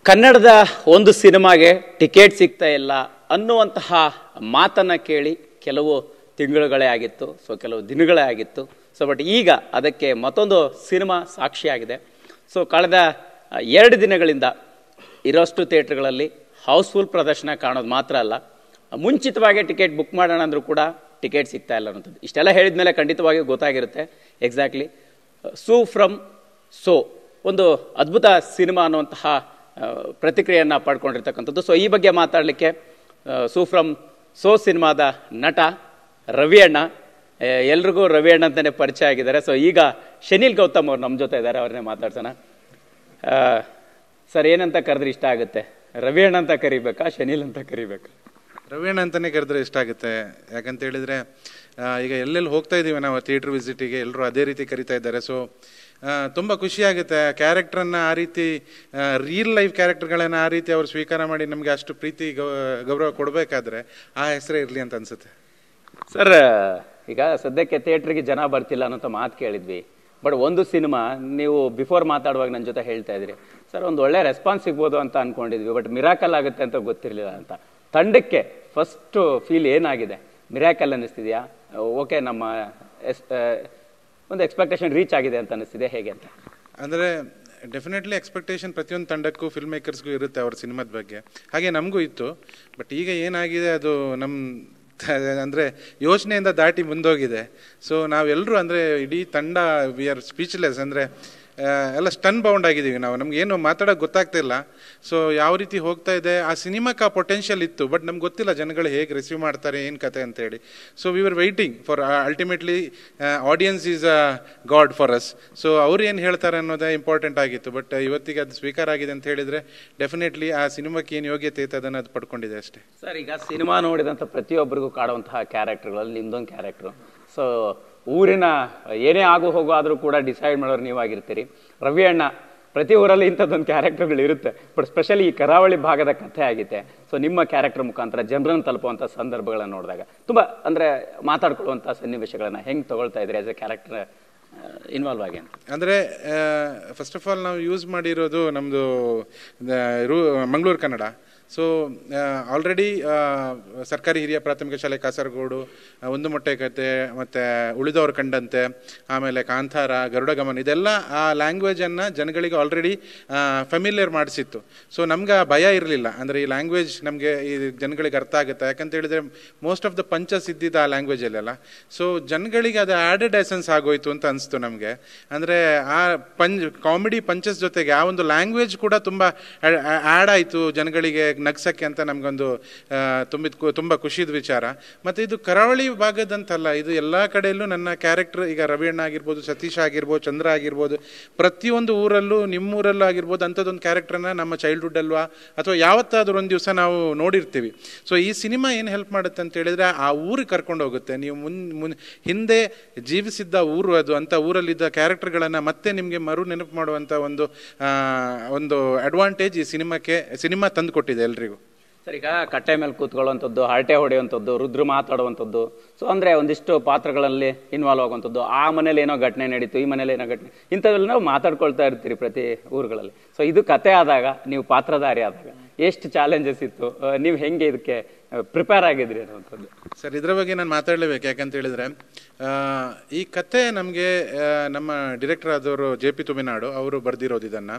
ಕನ್ನಡದ ಒಂದು ಸಿನಿಮಾಗೆ ಟಿಕೆಟ್ ಸಿಗ್ತಾ ಇಲ್ಲ ಅನ್ನುವಂತಹ ಮಾತನ್ನ ಕೇಳಿ ಕೆಲವು ತಿಂಗಳುಗಳೇ ಆಗಿತ್ತು, ಕೆಲವು ದಿನಗಳೇ ಆಗಿತ್ತು. ಬಟ್ ಈಗ ಅದಕ್ಕೆ ಮತ್ತೊಂದು ಸಿನಿಮಾ ಸಾಕ್ಷಿಯಾಗಿದೆ. ಕಳೆದ 2 ದಿನಗಳಿಂದ ಇರೋಷ್ಟು ಥಿಯೇಟರ್ಗಳಲ್ಲಿ ಹೌಸ್ಫುಲ್ ಪ್ರದರ್ಶನ ಕಾಣೋದು ಮಾತ್ರ ಅಲ್ಲ, ಮುಂಚಿತವಾಗಿ ಟಿಕೆಟ್ ಬುಕ್ ಮಾಡೋಣ ಅಂದ್ರೂ ಕೂಡ ಟಿಕೆಟ್ ಸಿಗ್ತಾ ಇಲ್ಲ ಅನ್ನೋಂಥದ್ದು. ಇಷ್ಟೆಲ್ಲ ಹೇಳಿದ ಮೇಲೆ ಖಂಡಿತವಾಗಿ ಗೊತ್ತಾಗಿರುತ್ತೆ ಎಕ್ಸಾಕ್ಟ್ಲಿ ಸೂ ಫ್ರಮ್ ಸೋ ಒಂದು ಅದ್ಭುತ ಸಿನಿಮಾ ಅನ್ನುವಂತಹ ಪ್ರತಿಕ್ರಿಯೆಯನ್ನು ಪಡ್ಕೊಂಡಿರ್ತಕ್ಕಂಥದ್ದು. ಈ ಬಗ್ಗೆ ಮಾತಾಡಲಿಕ್ಕೆ ಸೂ ಫ್ರಮ್ ಸೋ ಸಿನಿಮಾದ ನಟ ರವಿ ಅಣ್ಣ, ಎಲ್ರಿಗೂ ರವಿ ಅಣ್ಣ ಅಂತಲೇ ಪರಿಚಯ ಆಗಿದ್ದಾರೆ. ಈಗ ಶನಿಲ್ ಗೌತಮ್ ಅವ್ರು ನಮ್ಮ ಜೊತೆ ಇದ್ದಾರೆ, ಅವ್ರನ್ನೇ ಮಾತಾಡ್ಸೋಣ. ಸರ್, ಏನಂತ ಕರೆದ್ರೆ ಇಷ್ಟ ಆಗುತ್ತೆ? ರವಿ ಅಣ್ಣ ಅಂತ ಕರಿಬೇಕಾ, ಶನಿಲ್ ಅಂತ ಕರಿಬೇಕಾ? ರವಿ ಅಣ್ಣ ಅಂತಲೇ ಕರೆದ್ರೆ ಇಷ್ಟ ಆಗುತ್ತೆ. ಯಾಕಂತ ಹೇಳಿದರೆ ಈಗ ಎಲ್ಲೆಲ್ಲಿ ಹೋಗ್ತಾ ಇದ್ದೀವಿ ನಾವು ಥಿಯೇಟ್ರ್ ವಿಸಿಟಿಗೆ, ಎಲ್ಲರೂ ಅದೇ ರೀತಿ ಕರಿತಾ ಇದ್ದಾರೆ. ತುಂಬ ಖುಷಿಯಾಗುತ್ತೆ. ಕ್ಯಾರೆಕ್ಟ್ರನ್ನು ಆ ರೀತಿ, ರಿಯಲ್ ಲೈಫ್ ಕ್ಯಾರೆಕ್ಟರ್ಗಳನ್ನು ಆ ರೀತಿ ಅವರು ಸ್ವೀಕಾರ ಮಾಡಿ ನಮಗೆ ಅಷ್ಟು ಪ್ರೀತಿ ಗೌರವ ಕೊಡಬೇಕಾದ್ರೆ ಆ ಹೆಸರೇ ಇರಲಿ ಅಂತ ಅನ್ಸುತ್ತೆ. ಸರ್, ಈಗ ಸದ್ಯಕ್ಕೆ ಥಿಯೇಟ್ರಿಗೆ ಜನ ಬರ್ತಿಲ್ಲ ಅನ್ನೋಂಥ ಮಾತು ಕೇಳಿದ್ವಿ. ಬಟ್ ಒಂದು ಸಿನಿಮಾ ನೀವು ಬಿಫೋರ್ ಮಾತಾಡುವಾಗ ನನ್ನ ಜೊತೆ ಹೇಳ್ತಾ ಇದ್ರಿ, ಸರ್ ಒಂದು ಒಳ್ಳೆ ರೆಸ್ಪಾನ್ಸ್ ಸಿಗ್ಬೋದು ಅಂತ ಅನ್ಕೊಂಡಿದ್ವಿ, ಬಟ್ ಮಿರಾಕಲ್ ಆಗುತ್ತೆ ಅಂತ ಗೊತ್ತಿರಲಿಲ್ಲ ಅಂತ. ತಂಡಕ್ಕೆ ಫಸ್ಟ್ ಫೀಲ್ ಏನಾಗಿದೆ? ಮಿರಾಕಲ್ ಅನ್ನಿಸ್ತಿದೆಯಾ? ಓಕೆ, ನಮ್ಮ ಒಂದು ಎಕ್ಸ್ಪೆಕ್ಟೇಷನ್ ರೀಚ್ ಆಗಿದೆ ಅಂತ ಅನಿಸ್ತಿದೆ, ಹೇಗೆ ಅಂತ? ಅಂದರೆ ಡೆಫಿನೆಟ್ಲಿ ಎಕ್ಸ್ಪೆಕ್ಟೇಷನ್ ಪ್ರತಿಯೊಂದು ತಂಡಕ್ಕೂ, ಫಿಲ್ಮ್ ಮೇಕರ್ಸ್ಗೂ ಇರುತ್ತೆ ಅವ್ರ ಸಿನಿಮಾದ ಬಗ್ಗೆ. ಹಾಗೆ ನಮಗೂ ಇತ್ತು. ಬಟ್ ಈಗ ಏನಾಗಿದೆ, ಅದು ನಮ್ಮ ಅಂದರೆ ಯೋಚನೆಯಿಂದ ದಾಟಿ ಮುಂದೋಗಿದೆ. ನಾವೆಲ್ಲರೂ ಅಂದರೆ ಇಡೀ ತಂಡ ವಿ ಆರ್ ಸ್ಪೀಚ್ಲೆಸ್. ಅಂದರೆ ಎಲ್ಲ ಸ್ಟನ್ ಬೌಂಡ್ ಆಗಿದ್ದೀವಿ ನಾವು. ನಮಗೇನು ಮಾತಾಡೋಕೆ ಗೊತ್ತಾಗ್ತಿಲ್ಲ. ಯಾವ ರೀತಿ ಹೋಗ್ತಾ ಇದೆ, ಆ ಸಿನಿಮಾಕ್ಕೆ ಆ ಪೊಟೆನ್ಷಿಯಲ್ ಇತ್ತು, ಬಟ್ ನಮ್ಗೆ ಗೊತ್ತಿಲ್ಲ ಜನಗಳು ಹೇಗೆ ರಿಸೀವ್ ಮಾಡ್ತಾರೆ, ಏನು ಕತೆ ಅಂತೇಳಿ. We are waiting for ultimately audience is a god for us. ಅವ್ರು ಏನು ಹೇಳ್ತಾರೆ ಅನ್ನೋದೇ ಇಂಪಾರ್ಟೆಂಟ್ ಆಗಿತ್ತು. ಬಟ್ ಇವತ್ತಿಗೆ ಅದು ಸ್ವೀಕಾರ ಆಗಿದೆ ಅಂತ ಹೇಳಿದರೆ ಡೆಫಿನೆಟ್ಲಿ ಆ ಸಿನಿಮಾಕ್ಕೆ ಏನು ಯೋಗ್ಯತೆ ಇತ್ತು ಅದನ್ನು ಅದು ಪಡ್ಕೊಂಡಿದೆ ಅಷ್ಟೇ. ಸರ್, ಈಗ ಸಿನಿಮಾ ನೋಡಿದಂಥ ಪ್ರತಿಯೊಬ್ಬರಿಗೂ ಕಾಡುವಂತಹ ಕ್ಯಾರೆಕ್ಟರ್ಗಳಲ್ಲಿ ನಿಮ್ದೊಂದು ಕ್ಯಾರೆಕ್ಟ್ರು. ಊರಿನ ಏನೇ ಆಗು ಹೋಗೋ ಆದರೂ ಕೂಡ ಡಿಸೈಡ್ ಮಾಡೋರು ನೀವಾಗಿರ್ತೀರಿ. ರವಿ ಅಣ್ಣ, ಪ್ರತಿ ಊರಲ್ಲಿ ಇಂಥದ್ದೊಂದು ಕ್ಯಾರೆಕ್ಟರ್ಗಳು ಇರುತ್ತೆ. ಬಟ್ ಸ್ಪೆಷಲಿ ಈ ಕರಾವಳಿ ಭಾಗದ ಕಥೆ ಆಗಿದೆ. ನಿಮ್ಮ ಕ್ಯಾರೆಕ್ಟರ್ ಮುಖಾಂತರ ಜನರನ್ನು ತಲುಪುವಂಥ ಸಂದರ್ಭಗಳನ್ನು ನೋಡಿದಾಗ ತುಂಬ ಅಂದರೆ ಮಾತಾಡ್ಕೊಳ್ಳುವಂಥ ಸನ್ನಿವೇಶಗಳನ್ನು ಹೆಂಗೆ ತಗೊಳ್ತಾ ಇದ್ರಿ ಆಸ್ ಎ ಕ್ಯಾರೆಕ್ಟರ್ ಇನ್ವಾಲ್ವ್ ಆಗಿ ಅಂತ? ಅಂದರೆ ಫಸ್ಟ್ ಆಫ್ ಆಲ್ ನಾವು ಯೂಸ್ ಮಾಡಿರೋದು ನಮ್ಮದು ಮಂಗಳೂರು ಕನ್ನಡ. ಆಲ್ರೆಡಿ ಸರ್ಕಾರಿ ಹಿರಿಯ ಪ್ರಾಥಮಿಕ ಶಾಲೆ ಕಾಸರಗೋಡು, ಒಂದು ಮೊಟ್ಟೆ ಕತೆ, ಮತ್ತು ಉಳಿದವರು ಕಂಡಂತೆ, ಆಮೇಲೆ ಕಾಂತಾರ, ಗರುಡಗಮನ, ಇದೆಲ್ಲ ಆ ಲ್ಯಾಂಗ್ವೇಜನ್ನು ಜನಗಳಿಗೆ ಆಲ್ರೆಡಿ ಫೆಮಿಲಿಯರ್ ಮಾಡಿಸಿತ್ತು. ನಮ್ಗೆ ಆ ಭಯ ಇರಲಿಲ್ಲ. ಅಂದರೆ ಈ ಲ್ಯಾಂಗ್ವೇಜ್ ನಮಗೆ ಈ ಜನಗಳಿಗೆ ಅರ್ಥ ಆಗುತ್ತೆ. ಯಾಕಂತ ಹೇಳಿದರೆ ಮೋಸ್ಟ್ ಆಫ್ ದ ಪಂಚಸ್ ಇದ್ದಿದ್ದು ಆ ಲ್ಯಾಂಗ್ವೇಜಲ್ಲೆಲ್ಲ. ಜನಗಳಿಗೆ ಅದು ಆ್ಯಡೆಡ್ ಎಸೆನ್ಸ್ ಆಗೋಯ್ತು ಅಂತ ಅನಿಸ್ತು ನಮಗೆ. ಅಂದರೆ ಆ ಕಾಮಿಡಿ ಪಂಚಸ್ ಜೊತೆಗೆ ಆ ಒಂದು ಲ್ಯಾಂಗ್ವೇಜ್ ಕೂಡ ತುಂಬ ಆ್ಯಡ್ ಆಯಿತು ಜನಗಳಿಗೆ ನಗ್ಸಕ್ಕೆ ಅಂತ ನಮಗೊಂದು ತುಂಬ ಖುಷಿದ ವಿಚಾರ. ಮತ್ತು ಇದು ಕರಾವಳಿ ಭಾಗದಂತಲ್ಲ, ಇದು ಎಲ್ಲ ಕಡೆಯಲ್ಲೂ ನನ್ನ ಕ್ಯಾರೆಕ್ಟರ್, ಈಗ ರವಿ ಅಣ್ಣ ಆಗಿರ್ಬೋದು, ಸತೀಶ್ ಆಗಿರ್ಬೋದು, ಚಂದ್ರ ಆಗಿರ್ಬೋದು, ಪ್ರತಿಯೊಂದು ಊರಲ್ಲೂ, ನಿಮ್ಮೂರಲ್ಲೂ ಆಗಿರ್ಬೋದು ಅಂಥದ್ದೊಂದು ಕ್ಯಾರೆಕ್ಟರ್ನ ನಮ್ಮ ಚೈಲ್ಡ್ಹುಡ್ ಅಲ್ವಾ ಅಥವಾ ಯಾವತ್ತಾದ್ರೂ ಒಂದು ದಿವಸ ನಾವು ನೋಡಿರ್ತೀವಿ. ಈ ಸಿನಿಮಾ ಏನು ಹೆಲ್ಪ್ ಮಾಡುತ್ತೆ ಅಂತ ಹೇಳಿದರೆ ಆ ಊರಿಗೆ ಕರ್ಕೊಂಡು ಹೋಗುತ್ತೆ. ನೀವು ಹಿಂದೆ ಜೀವಿಸಿದ್ದ ಊರು ಅದು, ಅಂಥ ಊರಲ್ಲಿದ್ದ ಕ್ಯಾರೆಕ್ಟರ್ಗಳನ್ನು ಮತ್ತೆ ನಿಮಗೆ ಮರು ನೆನಪು ಮಾಡುವಂಥ ಒಂದು ಅಡ್ವಾಂಟೇಜ್ ಈ ಸಿನಿಮಾ ತಂದು ಕೊಟ್ಟಿದೆ ಎಲ್ರಿಗೂ. ಸರ್, ಈಗ ಕಟ್ಟೆ ಮೇಲೆ ಕೂತ್ಕೊಳ್ಳುವಂಥದ್ದು, ಹರಟೆ ಹೊಡೆಯುವಂಥದ್ದು, ರುದ್ರ ಮಾತಾಡುವಂಥದ್ದು, ಅಂದರೆ ಒಂದಿಷ್ಟು ಪಾತ್ರಗಳಲ್ಲಿ ಇನ್ವಾಲ್ವ್ ಆಗುವಂಥದ್ದು, ಆ ಮನೇಲಿ ಏನೋ ಘಟನೆ ನಡೀತು, ಈ ಮನೇಲಿ ಏನೋ ಘಟನೆ, ಇಂಥವೆಲ್ಲ ನಾವು ಮಾತಾಡ್ಕೊಳ್ತಾ ಇರ್ತೀರಿ ಪ್ರತಿ ಊರುಗಳಲ್ಲಿ. ಇದು ಕತೆ ಆದಾಗ, ನೀವು ಪಾತ್ರಧಾರಿ ಆದಾಗ ಎಷ್ಟು ಚಾಲೆಂಜಸ್ ಇತ್ತು, ನೀವು ಹೆಂಗೆ ಇದಕ್ಕೆ ಪ್ರಿಪೇರ್ ಆಗಿದ್ರಿ ಅನ್ನುವಂಥದ್ದು? ಸರ್, ಇದರ ಬಗ್ಗೆ ನಾನು ಮಾತಾಡಲೇಬೇಕು. ಯಾಕಂತ ಹೇಳಿದರೆ ಈ ಕತೆ ನಮಗೆ ನಮ್ಮ ಡೈರೆಕ್ಟರ್ ಆದವರು JP ತುಮಿನಾಡು ಅವರು ಬರೆದಿರೋದು ಇದನ್ನು.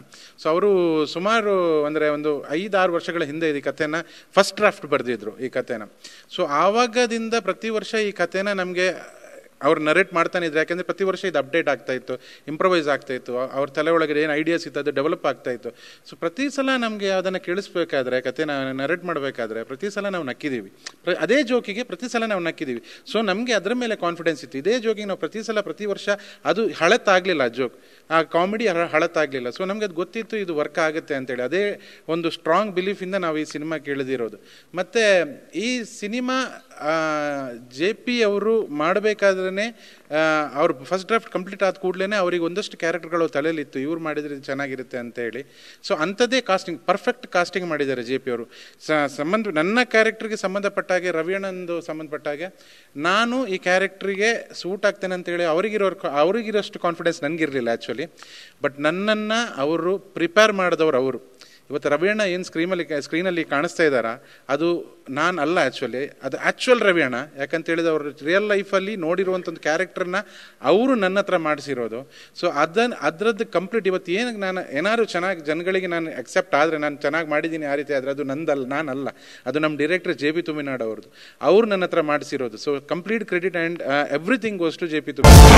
ಅವರು ಸುಮಾರು ಅಂದರೆ ಒಂದು 5-6 ವರ್ಷಗಳ ಹಿಂದೆ ಈ ಕಥೆನ ಫಸ್ಟ್ ಡ್ರಾಫ್ಟ್ ಬರೆದಿದ್ರು ಈ ಕಥೆನ. ಆವಾಗದಿಂದ ಪ್ರತಿ ವರ್ಷ ಈ ಕಥೆನ ನಮಗೆ ಅವ್ರು ನರೇಟ್ ಮಾಡ್ತಾನೆ ಇದ್ರು. ಯಾಕೆಂದರೆ ಪ್ರತಿ ವರ್ಷ ಇದು ಅಪ್ಡೇಟ್ ಆಗ್ತಾ ಇತ್ತು, ಇಂಪ್ರವೈಸ್ ಆಗ್ತಾ ಇತ್ತು, ಅವ್ರ ತಲೆ ಒಳಗಡೆ ಏನು ಐಡಿಯಾಸ್ ಇತ್ತು ಅದು ಡೆವಲಪ್ ಆಗ್ತಾ ಇತ್ತು. ಪ್ರತಿ ಸಲ ನಮಗೆ ಅದನ್ನು ಕೇಳಿಸ್ಬೇಕಾದ್ರೆ, ಕಥೆನ ನರೇಟ್ ಮಾಡಬೇಕಾದ್ರೆ ಪ್ರತಿ ಸಲ ನಾವು ನಕ್ಕಿದ್ದೀವಿ. ಅದೇ ಜೋಕಿಗೆ ಪ್ರತಿ ಸಲ ನಾವು ನಕ್ಕಿದ್ದೀವಿ. ನಮಗೆ ಅದರ ಮೇಲೆ ಕಾನ್ಫಿಡೆನ್ಸ್ ಇತ್ತು. ಇದೇ ಜೋಕಿಗೆ ನಾವು ಪ್ರತಿ ವರ್ಷ ಅದು ಹಳತ್ತಾಗಲಿಲ್ಲ, ಜೋಕ್, ಆ ಕಾಮಿಡಿ ಹಳತ್ತಾಗಲಿಲ್ಲ. ನಮಗೆ ಅದು ಗೊತ್ತಿತ್ತು ಇದು ವರ್ಕ್ ಆಗುತ್ತೆ ಅಂತೇಳಿ. ಅದೇ ಒಂದು ಸ್ಟ್ರಾಂಗ್ ಬಿಲೀಫಿಂದ ನಾವು ಈ ಸಿನಿಮಾ ಕೇಳಿದಿರೋದು. ಮತ್ತು ಈ ಸಿನಿಮಾ JP ಅವರು ಮಾಡಬೇಕಾದ್ರೆ ಅವ್ರು ಫಸ್ಟ್ ಡ್ರಾಫ್ಟ್ ಕಂಪ್ಲೀಟ್ ಆದ ಕೂಡಲೇ ಅವ್ರಿಗೆ ಒಂದಷ್ಟು ಕ್ಯಾರೆಕ್ಟರ್ಗಳು ತಲೆಯಲ್ಲಿತ್ತು, ಇವ್ರು ಮಾಡಿದ್ರೆ ಚೆನ್ನಾಗಿರುತ್ತೆ ಅಂತ ಹೇಳಿ. ಅಂಥದ್ದೇ ಕಾಸ್ಟಿಂಗ್, ಪರ್ಫೆಕ್ಟ್ ಕಾಸ್ಟಿಂಗ್ ಮಾಡಿದ್ದಾರೆ JP ಅವರು. ನನ್ನ ಕ್ಯಾರೆಕ್ಟರ್ಗೆ ಸಂಬಂಧಪಟ್ಟಾಗೆ, ರವಿ ಅಣ್ಣಂದು ಸಂಬಂಧಪಟ್ಟಾಗೆ, ನಾನು ಈ ಕ್ಯಾರೆಕ್ಟ್ರಿಗೆ ಸೂಟ್ ಆಗ್ತೇನೆ ಅಂತೇಳಿ ಅವರಿಗಿರೋಷ್ಟು ಕಾನ್ಫಿಡೆನ್ಸ್ ನನಗಿರಲಿಲ್ಲ ಆ್ಯಕ್ಚುಲಿ. ಬಟ್ ನನ್ನನ್ನು ಅವರು ಪ್ರಿಪೇರ್ ಮಾಡಿದವರು ಅವರು. ಇವತ್ತು ರವಿಯಣ್ಣ ಏನು ಸ್ಕ್ರೀನಲ್ಲಿ ಕಾಣಿಸ್ತಾ ಇದ್ದಾರಾ ಅದು ನಾನು ಅಲ್ಲ, ಆ್ಯಕ್ಚುಲಿ ಅದು ಆ್ಯಕ್ಚುಯಲ್ ರವಿಯಣ್ಣ. ಯಾಕಂತ ಹೇಳಿದ್ರೆ ಅವರು ರಿಯಲ್ ಲೈಫಲ್ಲಿ ನೋಡಿರುವಂಥ ಒಂದು ಕ್ಯಾರೆಕ್ಟರ್ನ ಅವರು ನನ್ನ ಹತ್ರ ಮಾಡಿಸಿರೋದು. ಸೊ ಅದರದ್ದು ಕಂಪ್ಲೀಟ್ ಇವತ್ತು ಏನು ನಾನು ಏನಾದ್ರು ಚೆನ್ನಾಗಿ ಜನಗಳಿಗೆ ನಾನು ಅಕ್ಸೆಪ್ಟ್ ಆದರೆ ನಾನು ಚೆನ್ನಾಗಿ ಮಾಡಿದ್ದೀನಿ ಆ ರೀತಿ ಆದರೆ ಅದು ನಾನಲ್ಲ, ಅದು ನಮ್ಮ ಡೈರೆಕ್ಟರ್ JP ತುಮಿನಾಡ್ ಅವ್ರದ್ದು, ಅವ್ರು ನನ್ನ ಹತ್ರ ಮಾಡಿಸಿರೋದು. So complete credit and everything goes to JP Tuminad.